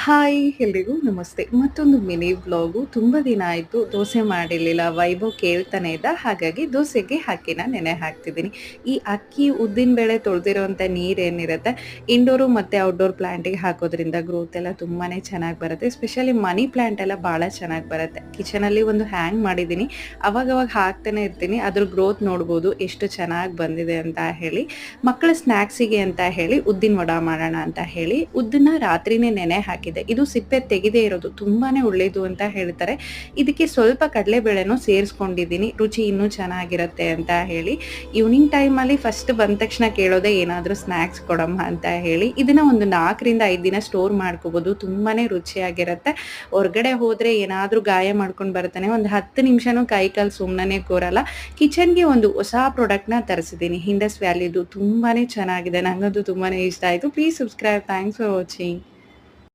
Hi! ಎಲ್ರಿಗೂ ನಮಸ್ತೆ. ಮತ್ತೊಂದು ಮಿನಿ ವ್ಲಾಗು. ತುಂಬ ದಿನ ಆಯಿತು ದೋಸೆ ಮಾಡಿರಲಿಲ್ಲ. ವೈಭವ್ ಕೇಳ್ತಾನೆ ಇದ್ದ. ಹಾಗಾಗಿ ದೋಸೆಗೆ ಅಕ್ಕಿನ ನೆನೆ ಹಾಕ್ತಿದ್ದೀನಿ. ಈ ಅಕ್ಕಿ, ಉದ್ದಿನ ಬೇಳೆ ತೊಳೆದಿರೋಂಥ ನೀರೇನಿರುತ್ತೆ, ಇಂಡೋರು ಮತ್ತು ಔಟ್‌ಡೋರ್ ಪ್ಲಾಂಟಿಗೆ ಹಾಕೋದ್ರಿಂದ ಗ್ರೋತ್ ಎಲ್ಲ ತುಂಬಾ ಚೆನ್ನಾಗಿ ಬರುತ್ತೆ. ಎಸ್ಪೆಷಲಿ ಮನಿ ಪ್ಲಾಂಟ್ ಎಲ್ಲ ಭಾಳ ಚೆನ್ನಾಗಿ ಬರುತ್ತೆ. ಕಿಚನಲ್ಲಿ ಒಂದು ಹ್ಯಾಂಗ್ ಮಾಡಿದ್ದೀನಿ. ಅವಾಗವಾಗ ಹಾಕ್ತಾನೆ ಇರ್ತೀನಿ. ಅದ್ರ ಗ್ರೋತ್ ನೋಡ್ಬೋದು ಎಷ್ಟು ಚೆನ್ನಾಗಿ ಬಂದಿದೆ ಅಂತ ಹೇಳಿ. ಮಕ್ಕಳ ಸ್ನ್ಯಾಕ್ಸಿಗೆ ಅಂತ ಹೇಳಿ ಉದ್ದಿನ ವಡ ಮಾಡೋಣ ಅಂತ ಹೇಳಿ ಉದ್ದನ್ನ ರಾತ್ರಿನೇ ನೆನೆ ಹಾಕಿದೆ. ಇದು ಸಿಪ್ಪೆ ತೆಗೆದೇ ಇರೋದು ತುಂಬಾನೇ ಒಳ್ಳೇದು ಅಂತ ಹೇಳ್ತಾರೆ. ಇದಕ್ಕೆ ಸ್ವಲ್ಪ ಕಡಲೆಬೇಳೆನೂ ಸೇರಿಸ್ಕೊಂಡಿದ್ದೀನಿ, ರುಚಿ ಇನ್ನೂ ಚೆನ್ನಾಗಿರುತ್ತೆ ಅಂತ ಹೇಳಿ. ಈವ್ನಿಂಗ್ ಟೈಮಲ್ಲಿ ಫಸ್ಟ್ ಬಂದ ತಕ್ಷಣ ಕೇಳೋದೇ ಏನಾದರೂ ಸ್ನ್ಯಾಕ್ಸ್ ಕೊಡಮ್ಮ ಅಂತ ಹೇಳಿ. ಇದನ್ನ ಒಂದು 4ರಿಂದ 5 ದಿನ ಸ್ಟೋರ್ ಮಾಡ್ಕೋಬೋದು. ತುಂಬಾನೇ ರುಚಿಯಾಗಿರುತ್ತೆ. ಹೊರಗಡೆ ಹೋದ್ರೆ ಏನಾದರೂ ಗಾಯ ಮಾಡ್ಕೊಂಡು ಬರ್ತಾನೆ, ಒಂದು 10 ನಿಮಿಷನೂ ಕೈ ಕಾಲು ಸುಮ್ಮನೆ ಕೂರಲ್ಲ. ಕಿಚನ್ಗೆ ಒಂದು ಹೊಸ ಪ್ರಾಡಕ್ಟ್ನ ತರಿಸಿದ್ದೀನಿ, ಇಂಡಸ್ ವ್ಯಾಲಿದು. ತುಂಬಾನೇ ಚೆನ್ನಾಗಿದೆ, ನಂಗಂತೂ ತುಂಬಾನೇ ಇಷ್ಟ ಆಯಿತು. Please subscribe. Thanks for watching.